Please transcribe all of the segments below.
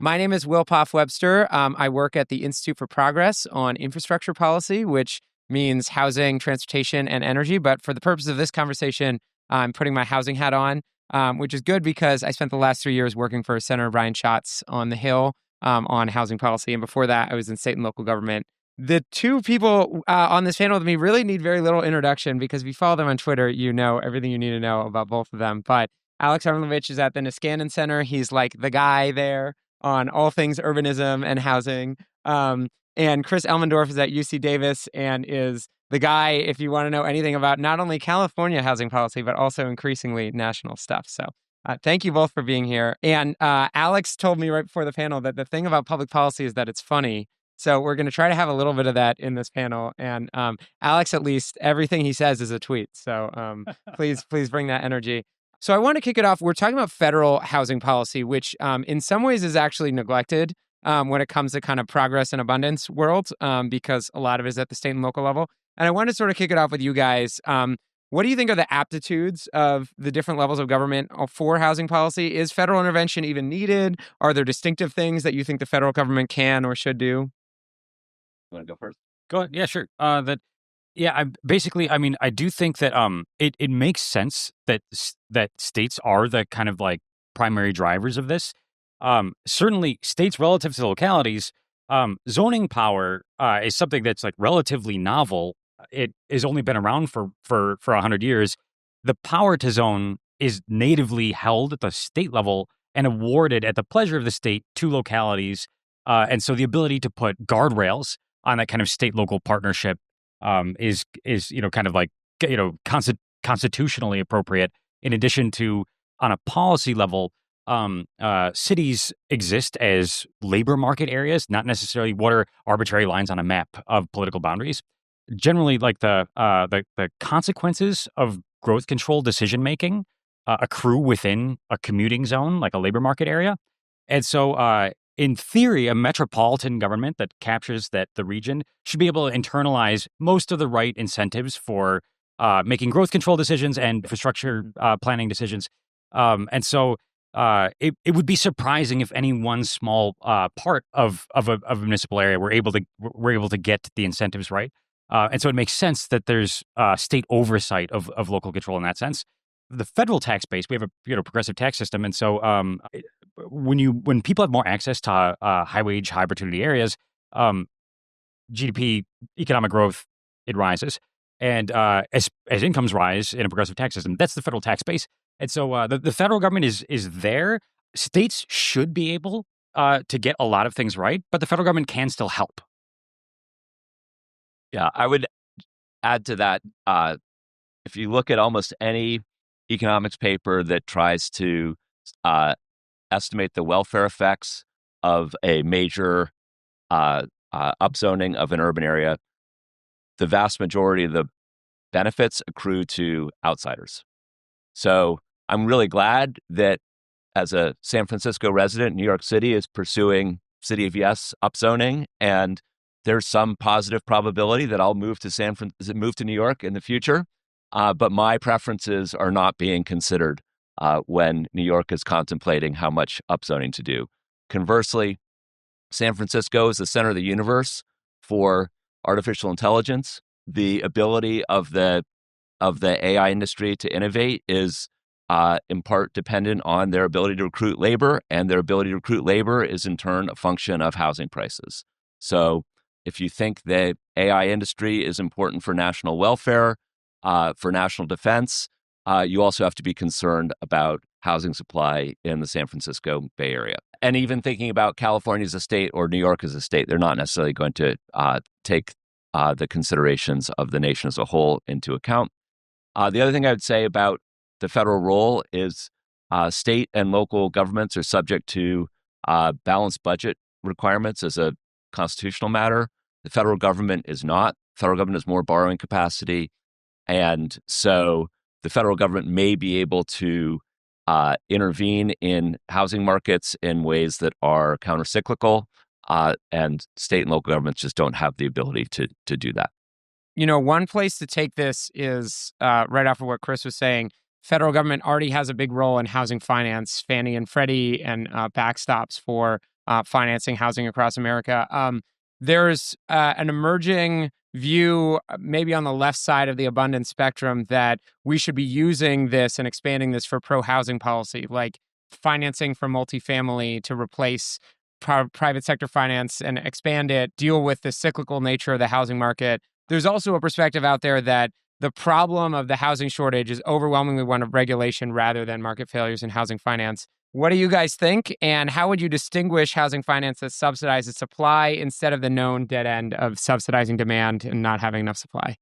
My name is Will Poff Webster. I work at the Institute for Progress on infrastructure policy, which means housing, transportation, and energy. But for the purpose of this conversation, I'm putting my housing hat on, which is good because I spent the last 3 years working for Senator Brian Schatz on the Hill on housing policy. And before that, I was in state and local government. The two people on this panel with me really need very little introduction because if you follow them on Twitter, you know everything you need to know about both of them. But Alex Armanovich is at the Niskanen Center. He's like the guy there on all things urbanism and housing. And Chris Elmendorf is at UC Davis and is the guy, if you want to know anything about not only California housing policy, but also increasingly national stuff. So thank you both for being here. And Alex told me right before the panel that the thing about public policy is that it's funny. So we're going to try to have a little bit of that in this panel. And Alex, at least, everything he says is a tweet. So please bring that energy. So I want to kick it off. We're talking about federal housing policy, which in some ways is actually neglected when it comes to kind of progress and abundance world, because a lot of it is at the state and local level. And I want to sort of kick it off with you guys. What do you think are the aptitudes of the different levels of government for housing policy? Is federal intervention even needed? Are there distinctive things that you think the federal government can or should do? You want to go first? Go ahead. Yeah, sure. I mean, I do think that it makes sense that states are the kind of like primary drivers of this. Certainly, states relative to the localities, zoning power is something that's like relatively novel. It has only been around for 100 years. The power to zone is natively held at the state level and awarded at the pleasure of the state to localities, and so the ability to put guardrails on that kind of state-local partnership is kind of like constitutionally appropriate. In addition to, on a policy level, cities exist as labor market areas, not necessarily what are arbitrary lines on a map of political boundaries. Generally, like the consequences of growth control decision making accrue within a commuting zone, like a labor market area, and so. In theory, a metropolitan government that captures the region should be able to internalize most of the right incentives for making growth control decisions and infrastructure planning decisions. And so it would be surprising if any one small part of a municipal area were able to get the incentives right. And so it makes sense that there's state oversight of local control in that sense. The federal tax base, we have a progressive tax system, and so when people have more access to high wage, high opportunity areas, GDP, economic growth, it rises, and as incomes rise in a progressive tax system, that's the federal tax base. And so the federal government is there. States should be able to get a lot of things right, but the federal government can still help. Yeah, I would add to that. If you look at almost any economics paper that tries to estimate the welfare effects of a major upzoning of an urban area, the vast majority of the benefits accrue to outsiders. So I'm really glad that as a San Francisco resident, New York City is pursuing City of Yes upzoning, and there's some positive probability that I'll move to New York in the future. But my preferences are not being considered when New York is contemplating how much upzoning to do. Conversely, San Francisco is the center of the universe for artificial intelligence. The ability of the AI industry to innovate is in part dependent on their ability to recruit labor, and their ability to recruit labor is in turn a function of housing prices. So if you think the AI industry is important for national welfare, for national defense, you also have to be concerned about housing supply in the San Francisco Bay Area. And even thinking about California as a state or New York as a state, they're not necessarily going to take the considerations of the nation as a whole into account. The other thing I would say about the federal role is state and local governments are subject to balanced budget requirements as a constitutional matter. The federal government is not. The federal government has more borrowing capacity. And so the federal government may be able to intervene in housing markets in ways that are countercyclical, and state and local governments just don't have the ability to do that. You know, one place to take this is right off of what Chris was saying. Federal government already has a big role in housing finance, Fannie and Freddie, and backstops for financing housing across America. There's an emerging view, maybe on the left side of the abundance spectrum, that we should be using this and expanding this for pro-housing policy, like financing for multifamily to replace private sector finance and expand it, deal with the cyclical nature of the housing market. There's also a perspective out there that the problem of the housing shortage is overwhelmingly one of regulation rather than market failures in housing finance. What do you guys think? And how would you distinguish housing finance that subsidizes supply instead of the known dead end of subsidizing demand and not having enough supply?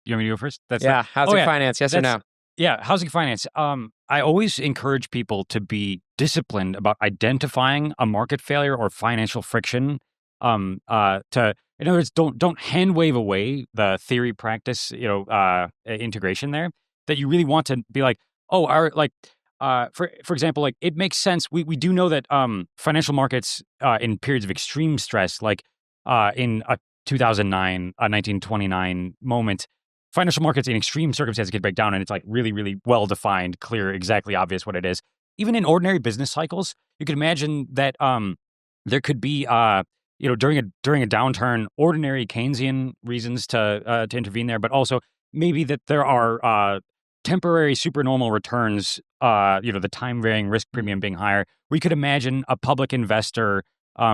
You want me to go first? Housing finance, yes or no? Yeah, housing finance. I always encourage people to be disciplined about identifying a market failure or financial friction. In other words, don't hand wave away the theory practice, integration there. That you really want to be like, for example, like it makes sense. We do know that financial markets in periods of extreme stress, like in a 2009, a 1929 moment, financial markets in extreme circumstances could break down, and it's like really, really well defined, clear, exactly obvious what it is. Even in ordinary business cycles, you could imagine that there could be during a downturn, ordinary Keynesian reasons to intervene there, but also maybe that there are temporary supernormal returns, the time varying risk premium being higher. We could imagine a public investor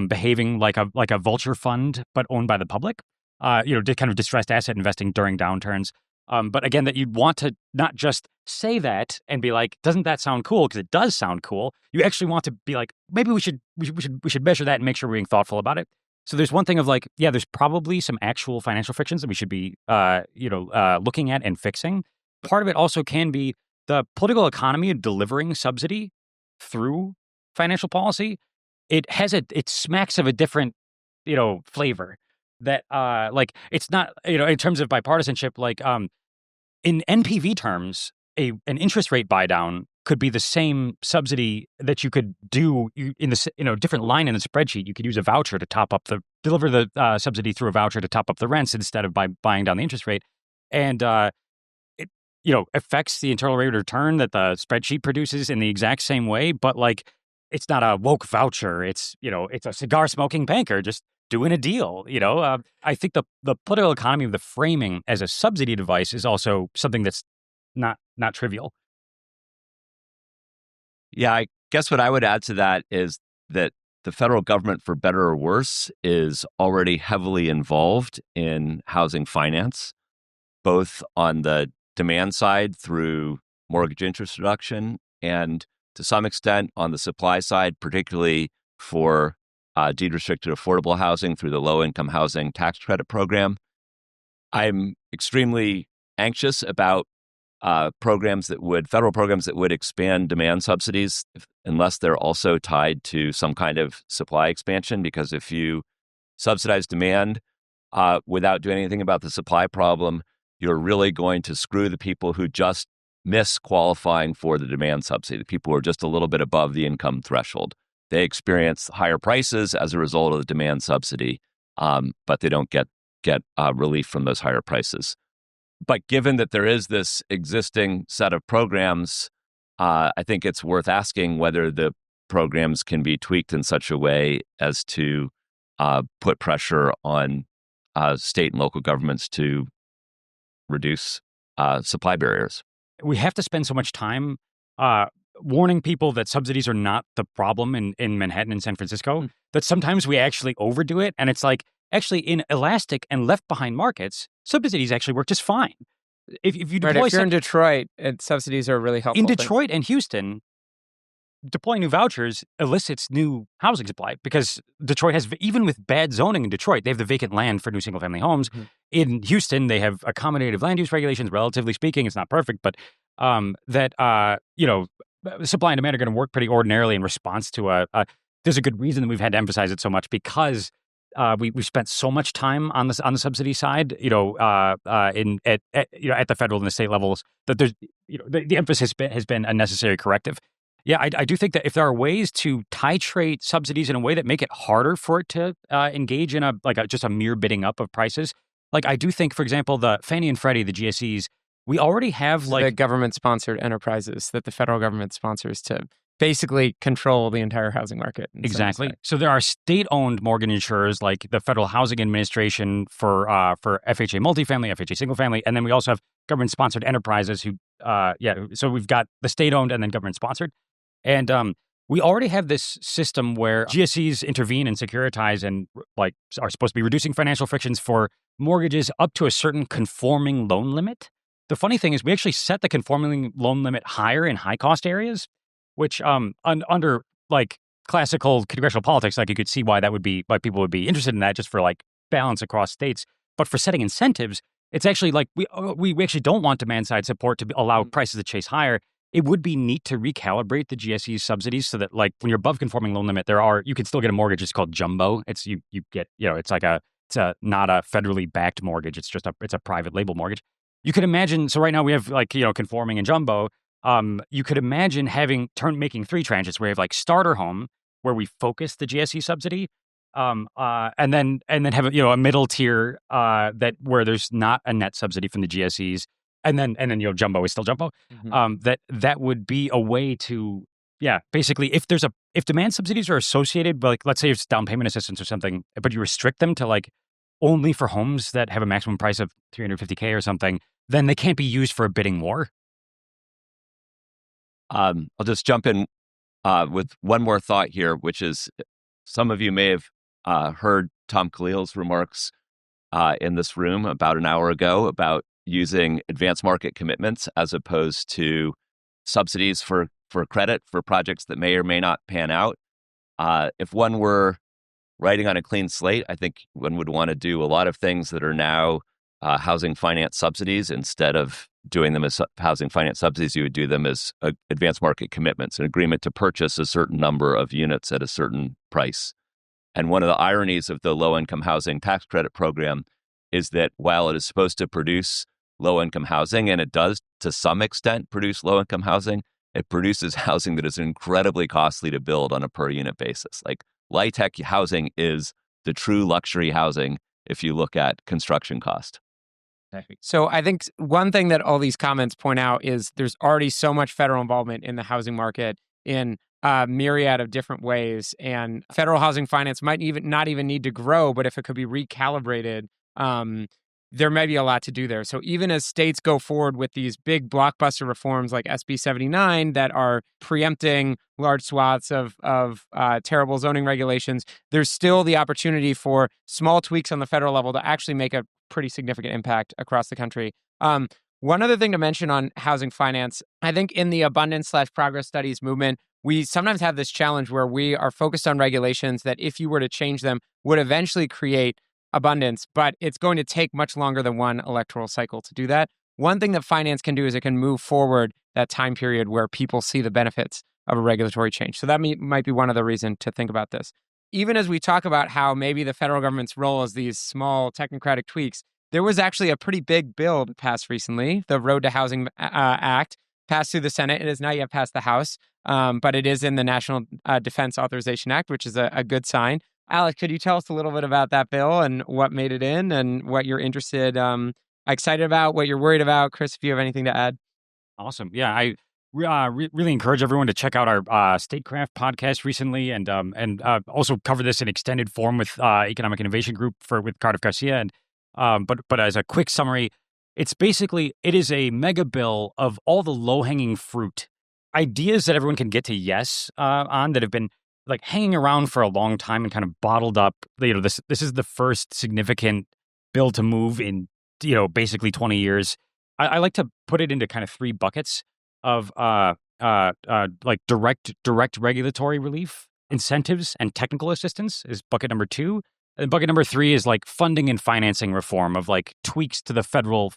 behaving like a vulture fund, but owned by the public. Kind of distressed asset investing during downturns. But again, that you'd want to not just say that and be like, doesn't that sound cool? Because it does sound cool. You actually want to be like, maybe we should measure that and make sure we're being thoughtful about it. So there's one thing of like, yeah, there's probably some actual financial frictions that we should be, looking at and fixing. Part of it also can be the political economy of delivering subsidy through financial policy. It smacks of a different, flavor. That it's not, in terms of bipartisanship, in NPV terms, an interest rate buy down could be the same subsidy that you could do in the different line in the spreadsheet. You could use a voucher to deliver the subsidy through a voucher to top up the rents instead of by buying down the interest rate, and it affects the internal rate of return that the spreadsheet produces in the exact same way. But it's not a woke voucher. It's a cigar smoking banker just doing a deal. I think the political economy of the framing as a subsidy device is also something that's not trivial. Yeah, I guess what I would add to that is that the federal government, for better or worse, is already heavily involved in housing finance, both on the demand side through mortgage interest reduction and to some extent on the supply side, particularly for deed-restricted affordable housing through the low-income housing tax credit program. I'm extremely anxious about federal programs that would expand demand subsidies unless they're also tied to some kind of supply expansion, because if you subsidize demand without doing anything about the supply problem, you're really going to screw the people who just miss qualifying for the demand subsidy, the people who are just a little bit above the income threshold. They experience higher prices as a result of the demand subsidy, but they don't get relief from those higher prices. But given that there is this existing set of programs, I think it's worth asking whether the programs can be tweaked in such a way as to put pressure on state and local governments to reduce supply barriers. We have to spend so much time warning people that subsidies are not the problem in Manhattan and San Francisco, that sometimes we actually overdo it. And it's like, actually, in elastic and left behind markets, subsidies actually work just fine. If you deploy if you're in Detroit, subsidies are really helpful. In Detroit and Houston, deploying new vouchers elicits new housing supply, because Detroit has, even with bad zoning in Detroit, they have the vacant land for new single-family homes. Mm-hmm. In Houston, they have accommodative land use regulations, relatively speaking. It's not perfect, but supply and demand are going to work pretty ordinarily in response to there's a good reason that we've had to emphasize it so much, because we've spent so much time on the subsidy side, at the federal and the state levels, that there's, the emphasis has been a necessary corrective. Yeah, I do think that if there are ways to titrate subsidies in a way that make it harder for it to engage in just a mere bidding up of prices, I do think, for example, the Fannie and Freddie, the GSEs, we already have the government-sponsored enterprises that the federal government sponsors to basically control the entire housing market. Exactly. So there are state-owned mortgage insurers like the Federal Housing Administration for FHA multifamily, FHA single family, and then we also have government-sponsored enterprises who, So we've got the state-owned and then government-sponsored, and we already have this system where GSEs intervene and securitize and like are supposed to be reducing financial frictions for mortgages up to a certain conforming loan limit. The funny thing is, we actually set the conforming loan limit higher in high-cost areas, which under like classical congressional politics, like you could see why people would be interested in that just for like balance across states. But for setting incentives, it's actually like we actually don't want demand side support to allow prices to chase higher. It would be neat to recalibrate the GSE subsidies so that like when you're above conforming loan limit, you can still get a mortgage. It's called jumbo. You get, it's not a federally backed mortgage. It's a private label mortgage. You could imagine, so right now we have like, conforming and jumbo. You could imagine making 3 tranches where you have like starter home, where we focus the GSE subsidy, and then have a middle tier where there's not a net subsidy from the GSEs, and then jumbo is still jumbo. That would be a way to basically if demand subsidies are associated, like let's say it's down payment assistance or something, but you restrict them to like only for homes that have a maximum price of $350K or something, then they can't be used for a bidding war. I'll just jump in with one more thought here, which is some of you may have heard Tom Khalil's remarks in this room about an hour ago about using advanced market commitments as opposed to subsidies for credit for projects that may or may not pan out. If one were writing on a clean slate, I think one would want to do a lot of things that are now housing finance subsidies. Instead of doing them as housing finance subsidies, you would do them as advanced market commitments, an agreement to purchase a certain number of units at a certain price. And one of the ironies of the low-income housing tax credit program is that while it is supposed to produce low-income housing, and it does to some extent produce low-income housing, it produces housing that is incredibly costly to build on a per-unit basis. Like LIHTC housing is the true luxury housing if you look at construction cost. So I think one thing that all these comments point out is there's already so much federal involvement in the housing market in a myriad of different ways, and federal housing finance might not even need to grow, but if it could be recalibrated, there may be a lot to do there. So even as states go forward with these big blockbuster reforms like SB 79 that are preempting large swaths of terrible zoning regulations, there's still the opportunity for small tweaks on the federal level to actually make a pretty significant impact across the country. One other thing to mention on housing finance, I think in the abundance/progress studies movement, we sometimes have this challenge where we are focused on regulations that if you were to change them would eventually create abundance, but it's going to take much longer than one electoral cycle to do that. One thing that finance can do is it can move forward that time period where people see the benefits of a regulatory change. So that might be one of the reasons to think about this. Even as we talk about how maybe the federal government's role is these small technocratic tweaks, there was actually a pretty big bill passed recently, the Road to Housing Act, passed through the Senate. It has not yet passed the House, but it is in the National Defense Authorization Act, which is a good sign. Alex, could you tell us a little bit about that bill and what made it in and what you're excited about, what you're worried about? Chris, if you have anything to add. Awesome. Yeah, I really encourage everyone to check out our Statecraft podcast recently, and also cover this in extended form with Economic Innovation Group with Cardiff Garcia. And but as a quick summary, it is a mega bill of all the low hanging fruit ideas that everyone can get to yes on that have been like hanging around for a long time and kind of bottled up. This is the first significant bill to move in basically 20 years. I like to put it into kind of 3 buckets of like direct regulatory relief, incentives, and technical assistance is bucket number 2. And bucket number 3 is like funding and financing reform of like tweaks to the federal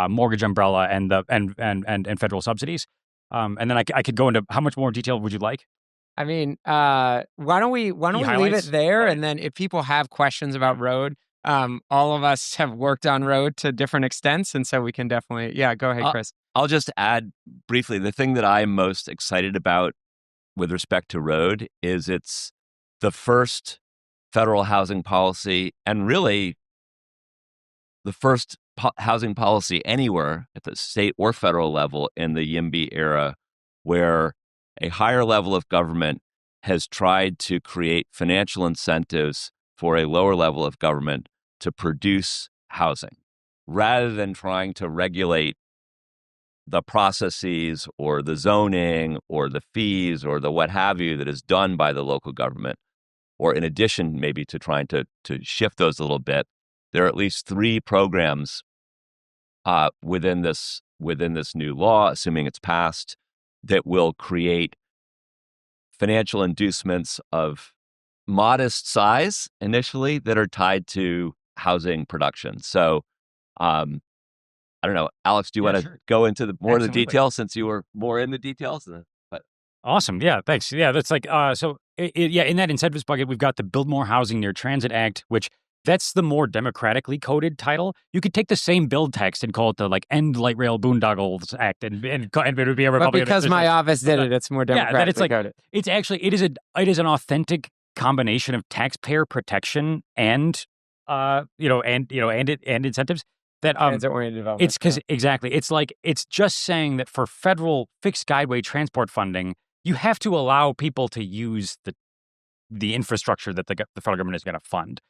mortgage umbrella and federal subsidies. And then I could go into how much more detail would you like? I mean, why don't we leave it there? And then if people have questions about Road, all of us have worked on Road to different extents. And so we can definitely, go ahead, Chris. I'll just add briefly, the thing that I'm most excited about with respect to Road is it's the first federal housing policy and really the first housing policy anywhere at the state or federal level in the YIMBY era where a higher level of government has tried to create financial incentives for a lower level of government to produce housing, rather than trying to regulate the processes or the zoning or the fees or the what have you that is done by the local government. Or in addition, maybe to trying to shift those a little bit, there are at least 3 programs within this new law, assuming it's passed, that will create financial inducements of modest size initially that are tied to housing production. So, I don't know, Alex, do you want to go into more of the details since you were more in the details? But Awesome. Yeah, thanks. Yeah, that's like, in that incentives bucket, we've got the Build More Housing Near Transit Act, which that's the more democratically coded title. You could take the same bill text and call it the End Light Rail Boondoggles Act, and it would be a Republican. But because my office did it, it's more democratically coded. It's actually it is an authentic combination of taxpayer protection and incentives that transit-oriented development. It's because exactly it's just saying that for federal fixed guideway transport funding, you have to allow people to use the infrastructure that the federal government is going to fund.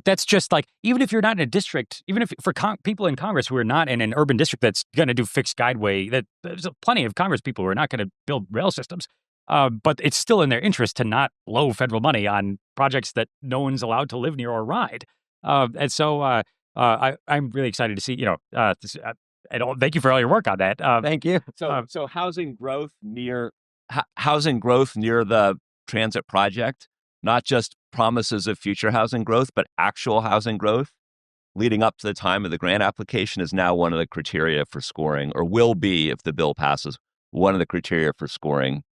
That's just even if you're not in a district, even if for people in Congress who are not in an urban district that's going to do fixed guideway, that there's plenty of Congress people who are not going to build rail systems. But it's still in their interest to not blow federal money on projects that no one's allowed to live near or ride. And so I'm really excited to see, thank you for all your work on that. Thank you. So housing growth near the transit project, not just promises of future housing growth, but actual housing growth leading up to the time of the grant application is now one of the criteria for scoring, or will be if the bill passes, one of the criteria for scoring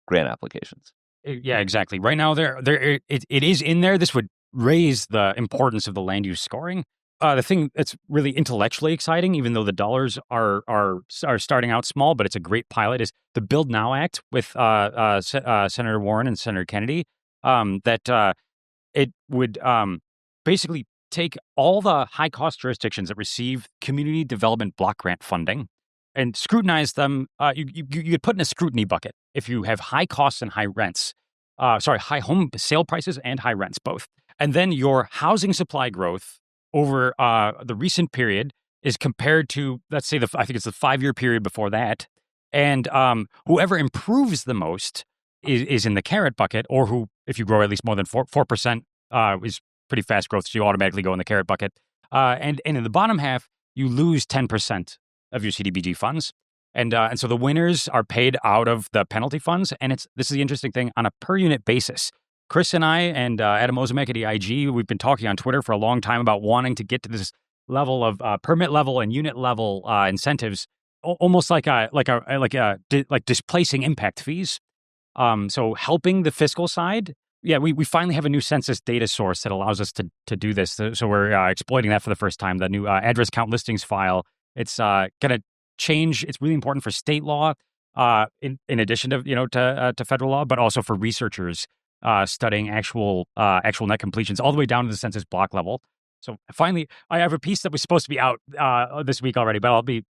grant applications. Yeah, exactly. Right now, it is in there. This would raise the importance of the land use scoring. The thing that's really intellectually exciting, even though the dollars are starting out small, but it's a great pilot, is the Build Now Act with Senator Warren and Senator Kennedy. That it would basically take all the high cost jurisdictions that receive community development block grant funding and scrutinize them. You could put in a scrutiny bucket if you have high costs and high rents. High home sale prices and high rents, both. And then your housing supply growth over the recent period is compared to, let's say, I think it's the 5-year period before that. And whoever improves the most is in the carrot bucket, or who, if you grow at least more than 4%, is pretty fast growth, so you automatically go in the carrot bucket. And in the bottom half, you lose 10% of your CDBG funds. And so the winners are paid out of the penalty funds. And this is the interesting thing, on a per unit basis. Chris and I and Adam Ozimek at EIG, we've been talking on Twitter for a long time about wanting to get to this level of permit level and unit level incentives, almost like displacing impact fees. So helping the fiscal side. Yeah, we finally have a new census data source that allows us to do this. So we're exploiting that for the first time. The new address count listings file. It's going to change. It's really important for state law, in addition to federal law, but also for researchers studying actual net completions all the way down to the census block level. So finally, I have a piece that was supposed to be out this week already, but the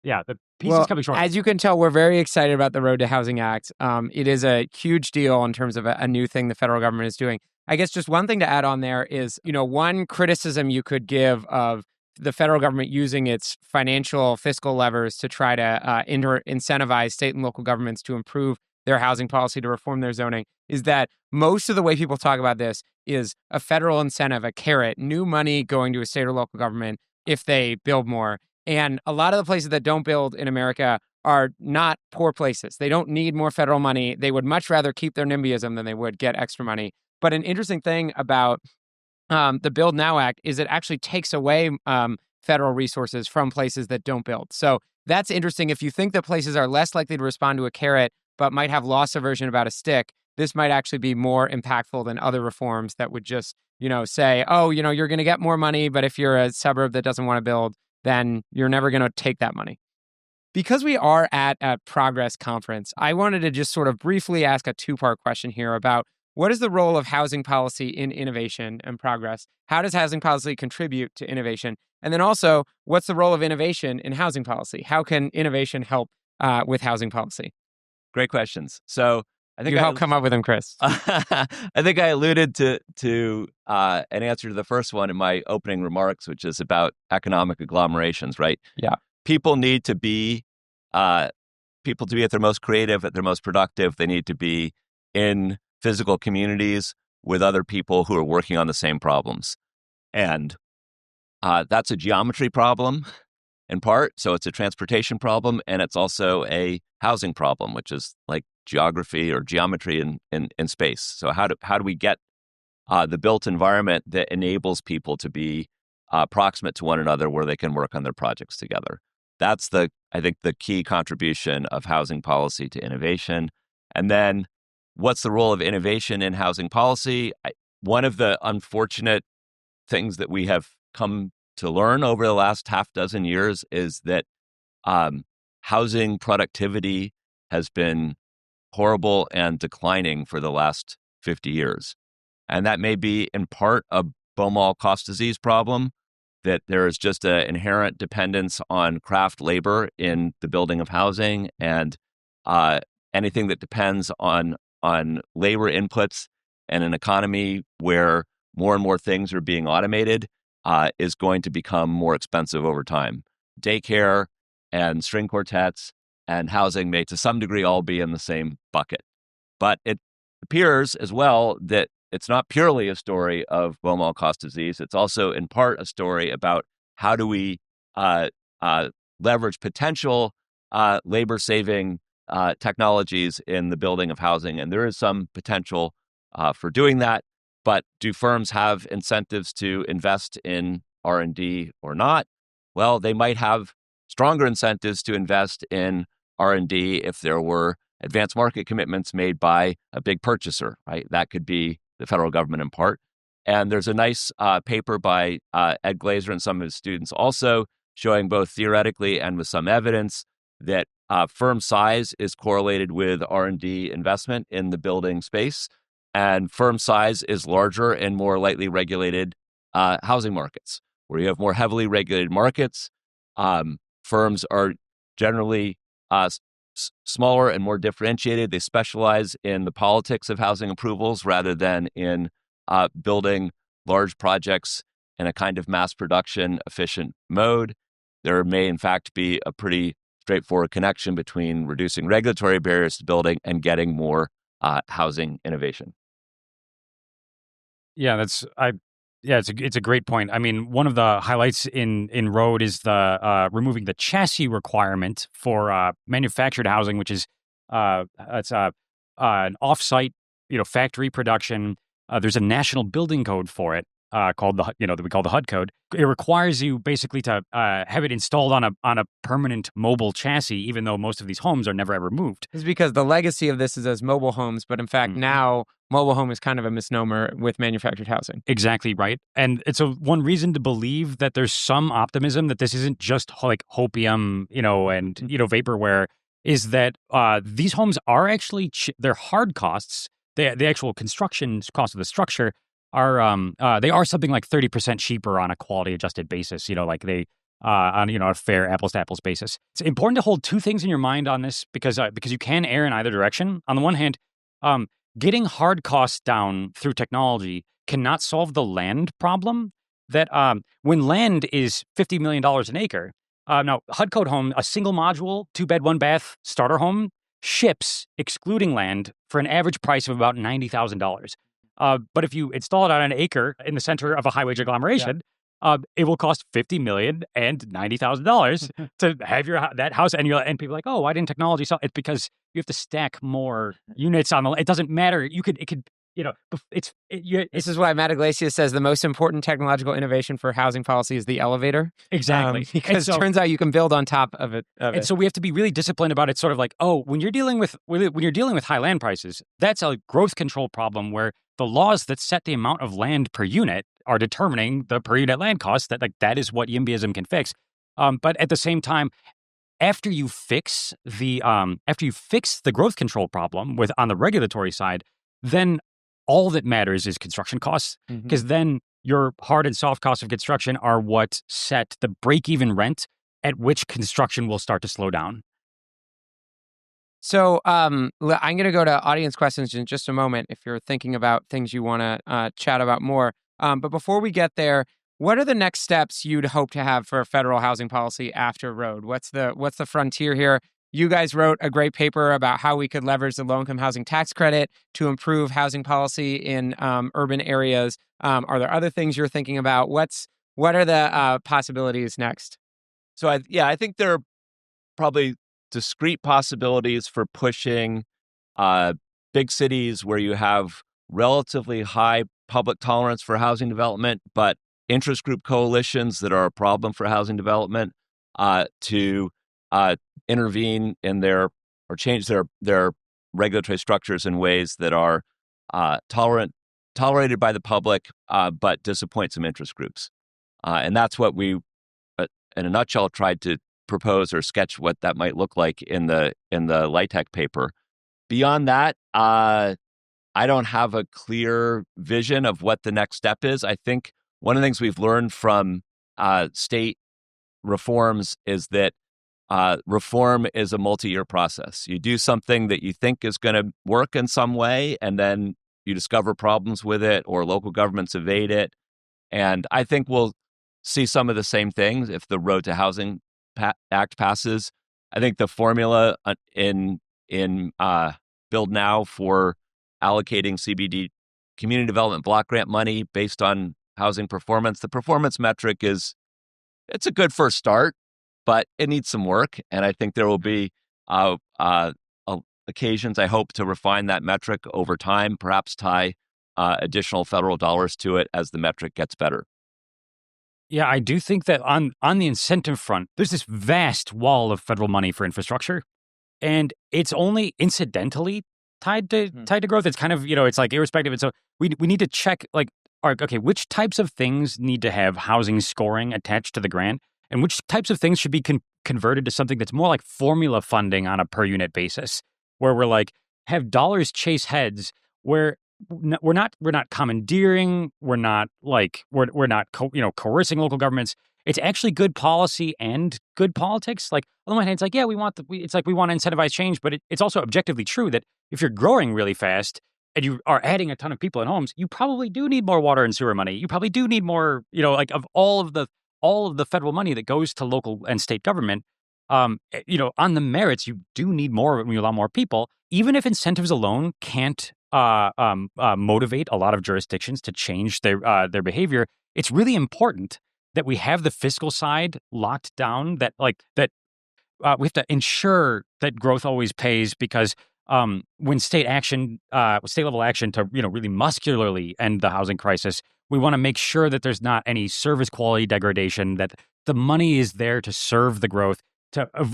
piece is coming shortly. As you can tell, we're very excited about the Road to Housing Act. It is a huge deal in terms of a new thing the federal government is doing. I guess just one thing to add on there is, one criticism you could give of the federal government using its financial fiscal levers to try to incentivize state and local governments to improve their housing policy, to reform their zoning, is that most of the way people talk about this is a federal incentive, a carrot, new money going to a state or local government if they build more. And a lot of the places that don't build in America are not poor places. They don't need more federal money. They would much rather keep their NIMBYism than they would get extra money. But an interesting thing about the Build Now Act is it actually takes away federal resources from places that don't build. So that's interesting. If you think that places are less likely to respond to a carrot, but might have loss aversion about a stick, this might actually be more impactful than other reforms that would just, say, you're going to get more money, but if you're a suburb that doesn't want to build, then you're never going to take that money. Because we are at a Progress conference, I wanted to just sort of briefly ask a 2-part question here about what is the role of housing policy in innovation and progress? How does housing policy contribute to innovation? And then also, what's the role of innovation in housing policy? How can innovation help with housing policy? Great questions. So I think You helped come up with them, Chris. I think I alluded to an answer to the first one in my opening remarks, which is about economic agglomerations, right? Yeah. People need to be at their most creative, at their most productive. They need to be in physical communities with other people who are working on the same problems. And that's a geometry problem in part. So it's a transportation problem, and it's also a housing problem, which is like geography or geometry in space. So how do we get the built environment that enables people to be proximate to one another where they can work on their projects together? That's I think the key contribution of housing policy to innovation. And then what's the role of innovation in housing policy? One of the unfortunate things that we have come to learn over the last half dozen years is that housing productivity has been horrible and declining for the last 50 years. And that may be in part a Beaumont cost disease problem, that there is just an inherent dependence on craft labor in the building of housing, and anything that depends on labor inputs and an economy where more and more things are being automated is going to become more expensive over time. Daycare and string quartets and housing may to some degree all be in the same bucket. But it appears as well that it's not purely a story of Beaumont cost disease. It's also in part a story about how do we leverage potential labor-saving technologies in the building of housing. And there is some potential for doing that. But do firms have incentives to invest in R&D or not? Well, they might have stronger incentives to invest in R&D if there were advanced market commitments made by a big purchaser, right? That could be the federal government in part. And there's a nice paper by Ed Glazer and some of his students also showing both theoretically and with some evidence that firm size is correlated with R&D investment in the building space. And firm size is larger in more lightly regulated housing markets. Where you have more heavily regulated markets, firms are generally smaller and more differentiated. They specialize in the politics of housing approvals rather than in building large projects in a kind of mass production efficient mode. There may, in fact, be a pretty straightforward connection between reducing regulatory barriers to building and getting more housing innovation. Yeah, it's a great point. I mean, one of the highlights in road is the removing the chassis requirement for manufactured housing, which is it's an offsite, factory production. There's a national building code for it called that we call the HUD code. It requires you basically to have it installed on a permanent mobile chassis, even though most of these homes are never ever moved. It's because the legacy of this is as mobile homes, but in fact now mobile home is kind of a misnomer with manufactured housing. Exactly right. And it's one reason to believe that there's some optimism that this isn't just like hopium, and vaporware, is that these homes are actually their hard costs, the actual construction cost of the structure are they are something like 30% cheaper on a quality adjusted basis, like they on a fair apples to apples basis. It's important to hold two things in your mind on this because you can err in either direction. On the one hand, getting hard costs down through technology cannot solve the land problem. That when land is $50 million an acre, now HUD code home, a single module, 2-bed, 1-bath starter home ships, excluding land, for an average price of about $90,000. But if you install it on an acre in the center of a high-wage agglomeration, it will cost $50 million and $90,000 to have that house. And people are like, oh, why didn't technology solve? It's because you have to stack more units on the. It doesn't matter. This is why Matt Iglesias says the most important technological innovation for housing policy is the elevator. Exactly. Because it turns out you can build on top of it. So we have to be really disciplined about it. Sort of like, when you're dealing with high land prices, that's a growth control problem where the laws that set the amount of land per unit are determining the per unit land cost. That is what YIMBYism can fix. But at the same time, after you fix the growth control problem on the regulatory side, then all that matters is construction costs, because then your hard and soft costs of construction are what set the break-even rent at which construction will start to slow down. So I'm going to go to audience questions in just a moment if you're thinking about things you want to chat about more. But before we get there, what are the next steps you'd hope to have for federal housing policy after Road? What's the frontier here? You guys wrote a great paper about how we could leverage the low-income housing tax credit to improve housing policy in urban areas. Are there other things you're thinking about? What are the possibilities next? So I think there are probably discrete possibilities for pushing uh, big cities where you have relatively high public tolerance for housing development, but interest group coalitions that are a problem for housing development to intervene in their or change their regulatory structures in ways that are tolerated by the public, but disappoint some interest groups. And that's what we, in a nutshell, tried to propose or sketch what that might look like in the LIHTC paper. Beyond that, I don't have a clear vision of what the next step is. I think one of the things we've learned from state reforms is that reform is a multi-year process. You do something that you think is going to work in some way, and then you discover problems with it, or local governments evade it. And I think we'll see some of the same things if the Road to Housing Act passes. I think the formula in Build Now for allocating CBD community development block grant money based on housing performance, the performance metric it's a good first start, but it needs some work. And I think there will be occasions, I hope, to refine that metric over time, perhaps tie additional federal dollars to it as the metric gets better. Yeah, I do think that on the incentive front, there's this vast wall of federal money for infrastructure, and it's only incidentally tied to growth. It's kind of, it's like irrespective. And so we need to check, like, okay, which types of things need to have housing scoring attached to the grant, and which types of things should be converted to something that's more like formula funding on a per unit basis, where we're like, have dollars chase heads, where we're not commandeering, we're not coercing local governments. It's actually good policy and good politics. Like, on the one hand, it's like, yeah, it's like we want to incentivize change, but it's also objectively true that if you're growing really fast and you are adding a ton of people in homes, you probably do need more water and sewer money. You probably do need more, like, of all of the federal money that goes to local and state government. On the merits, you do need more when you allow more people, even if incentives alone can't motivate a lot of jurisdictions to change their behavior. It's really important that we have the fiscal side locked down. We have to ensure that growth always pays, because when state level action to really muscularly end the housing crisis, we want to make sure that there's not any service quality degradation, that the money is there to serve the growth.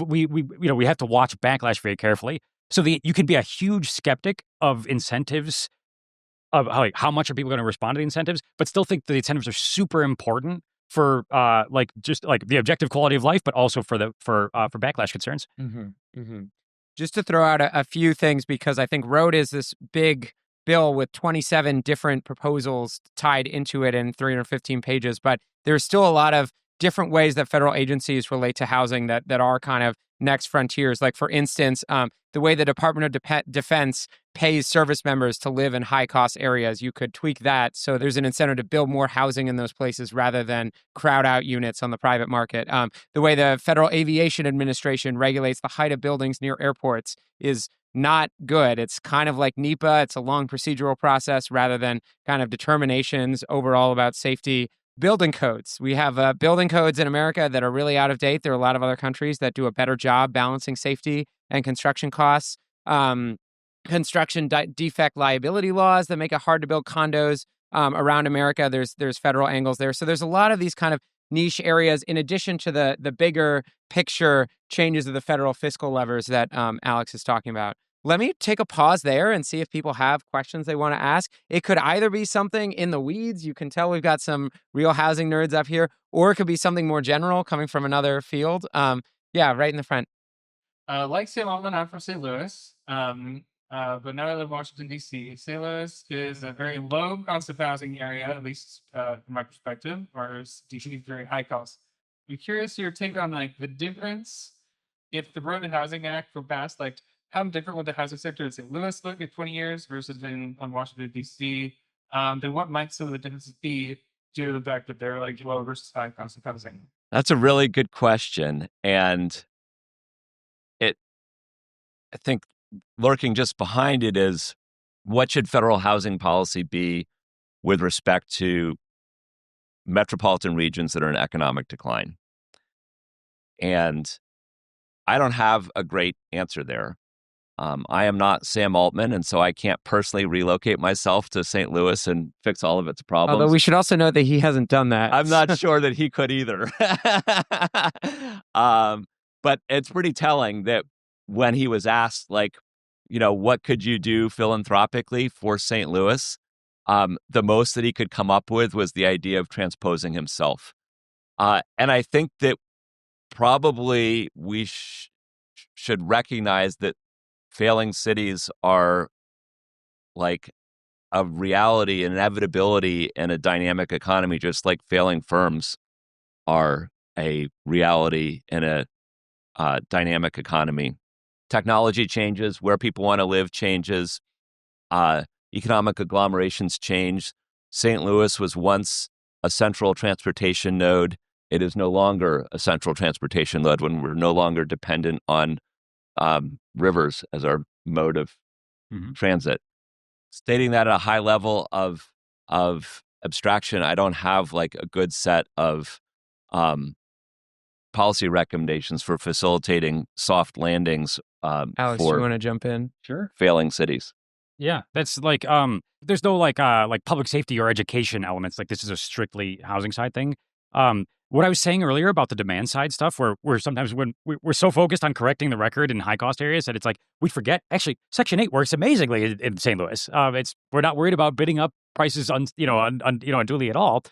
We have to watch backlash very carefully. So you can be a huge skeptic of incentives, of how much are people going to respond to the incentives, but still think that the incentives are super important for just like the objective quality of life, but also for backlash concerns. Mm-hmm. Mm-hmm. Just to throw out a few things, because I think Road is this big bill with 27 different proposals tied into it in 315 pages, but there's still a lot of different ways that federal agencies relate to housing that are kind of next frontiers. Like, for instance, the way the Department of Defense pays service members to live in high-cost areas, you could tweak that so there's an incentive to build more housing in those places rather than crowd out units on the private market. The way the Federal Aviation Administration regulates the height of buildings near airports is not good. It's kind of like NEPA. It's a long procedural process rather than kind of determinations overall about safety. Building codes. We have building codes in America that are really out of date. There are a lot of other countries that do a better job balancing safety and construction costs. Construction defect liability laws that make it hard to build condos around America. There's federal angles there. So there's a lot of these kind of niche areas in addition to the bigger picture changes of the federal fiscal levers that Alex is talking about. Let me take a pause there and see if people have questions they want to ask. It could either be something in the weeds. You can tell we've got some real housing nerds up here, or it could be something more general coming from another field. Yeah, right in the front. Like St. Alban, I'm from St. Louis, but now I live in Washington, D.C. St. Louis is a very low cost of housing area, at least from my perspective, whereas D.C. is very high cost. I'm curious your take on, like, the difference if the Road to Housing Act were passed. Like, how different would the housing sector in St. Louis look in 20 years versus on Washington, D.C.? Then what might some of the differences be due to the fact that they're like low versus high cost of housing? That's a really good question. And it, I think lurking just behind it is, what should federal housing policy be with respect to metropolitan regions that are in economic decline? And I don't have a great answer there. I am not Sam Altman, and so I can't personally relocate myself to St. Louis and fix all of its problems. Although we should also note that he hasn't done that. I'm not sure that he could either. But it's pretty telling that when he was asked, like, what could you do philanthropically for St. Louis? The most that he could come up with was the idea of transposing himself. And I think that probably we should recognize that failing cities are like a reality, an inevitability in a dynamic economy, just like failing firms are a reality in a dynamic economy. Technology changes, where people want to live changes, economic agglomerations change. St. Louis was once a central transportation node. It is no longer a central transportation node when we're no longer dependent on rivers as our mode of transit. Stating that at a high level of abstraction, I don't have like a good set of policy recommendations for facilitating soft landings Alex, for you want to jump in? Sure. failing cities. Yeah, that's like there's no like public safety or education elements. Like this is a strictly housing side thing. What I was saying earlier about the demand side stuff, where sometimes when we're so focused on correcting the record in high cost areas that it's like we forget actually Section 8 works amazingly in St. Louis. We're not worried about bidding up prices unduly at all.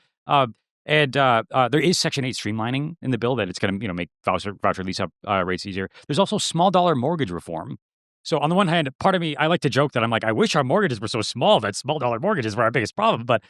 And there is Section 8 streamlining in the bill that it's going to make voucher lease up rates easier. There's also small dollar mortgage reform. So on the one hand, part of me, I like to joke that I'm like, I wish our mortgages were so small that small dollar mortgages were our biggest problem. But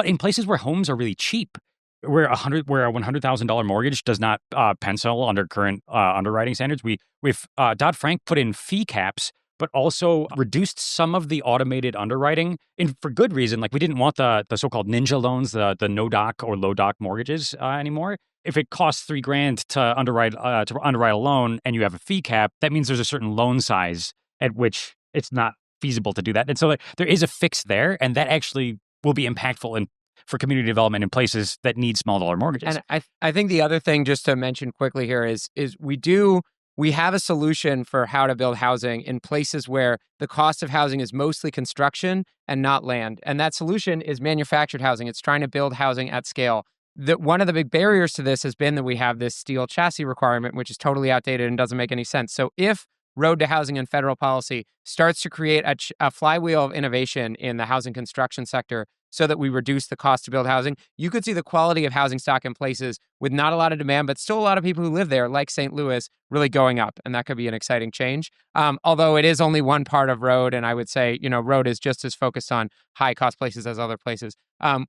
in places where homes are really cheap, where a $100,000 mortgage does not pencil under current underwriting standards, we've Dodd-Frank put in fee caps, but also reduced some of the automated underwriting, and for good reason. Like we didn't want the so-called ninja loans, the no doc or low doc mortgages anymore. If it costs $3,000 to underwrite a loan and you have a fee cap, that means there's a certain loan size at which it's not feasible to do that. And so there is a fix there, and that actually will be impactful for community development in places that need small dollar mortgages. And I think the other thing just to mention quickly here is we have a solution for how to build housing in places where the cost of housing is mostly construction and not land. And that solution is manufactured housing. It's trying to build housing at scale. One of the big barriers to this has been that we have this steel chassis requirement, which is totally outdated and doesn't make any sense. So if road to housing and federal policy starts to create a flywheel of innovation in the housing construction sector so that we reduce the cost to build housing, you could see the quality of housing stock in places with not a lot of demand, but still a lot of people who live there, like St. Louis, really going up. And that could be an exciting change. Although it is only one part of road. And I would say, road is just as focused on high cost places as other places.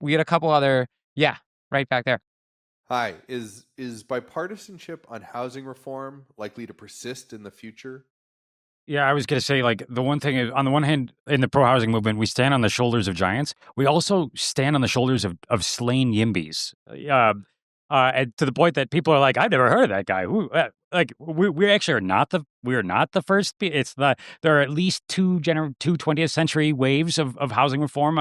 We get a couple other, right back there. Hi, is bipartisanship on housing reform likely to persist in the future? Yeah, I was going to say, like, the one thing is, on the one hand, in the pro-housing movement, we stand on the shoulders of giants. We also stand on the shoulders of slain YIMBYs. And to the point that people are like, I've never heard of that guy. We actually are not the first. There are at least two 20th century waves of housing reform.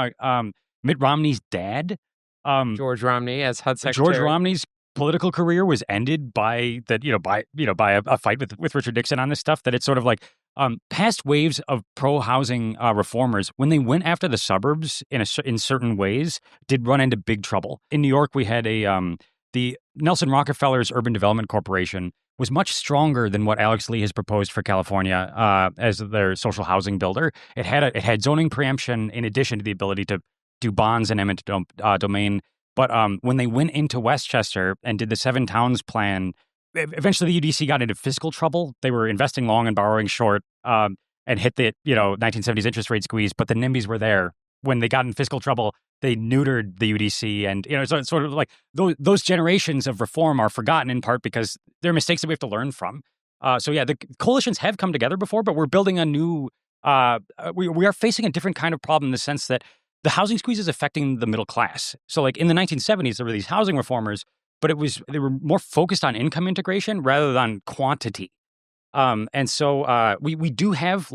Mitt Romney's dad, George Romney, as HUD secretary. George Romney's political career was ended by a fight with Richard Nixon on this stuff. That it's sort of like past waves of pro-housing reformers, when they went after the suburbs in certain ways, did run into big trouble. In New York, we had the Nelson Rockefeller's Urban Development Corporation was much stronger than what Alex Lee has proposed for California as their social housing builder. It had zoning preemption in addition to the ability to do bonds and eminent domain. But when they went into Westchester and did the Seven Towns plan, eventually the UDC got into fiscal trouble. They were investing long and borrowing short, and hit the 1970s interest rate squeeze. But the NIMBYs were there when they got in fiscal trouble. They neutered the UDC, and so it's sort of like those generations of reform are forgotten in part because they're mistakes that we have to learn from. So yeah, the coalitions have come together before, but we're building a new. We are facing a different kind of problem in the sense that the housing squeeze is affecting the middle class. So like in the 1970s, there were these housing reformers, but they were more focused on income integration rather than quantity. And so we do have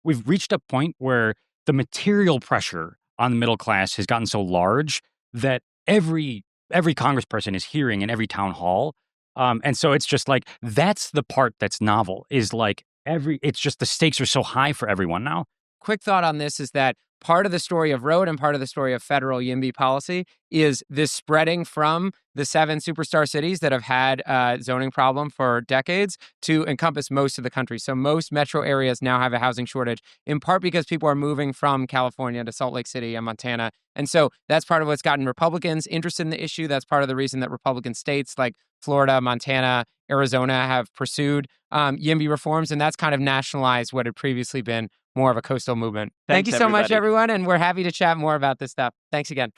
we've reached a point where the material pressure on the middle class has gotten so large that every congressperson is hearing in every town hall. And so it's just like that's the part that's novel is like it's just the stakes are so high for everyone now. Quick thought on this is that part of the story of road and part of the story of federal YIMBY policy is this spreading from the 7 superstar cities that have had a zoning problem for decades to encompass most of the country. So most metro areas now have a housing shortage, in part because people are moving from California to Salt Lake City and Montana. And so that's part of what's gotten Republicans interested in the issue. That's part of the reason that Republican states like Florida, Montana, Arizona have pursued YIMBY reforms. And that's kind of nationalized what had previously been more of a coastal movement. Thank Thanks, you so much, everybody. everyone. And we're happy to chat more about this stuff. Thanks again.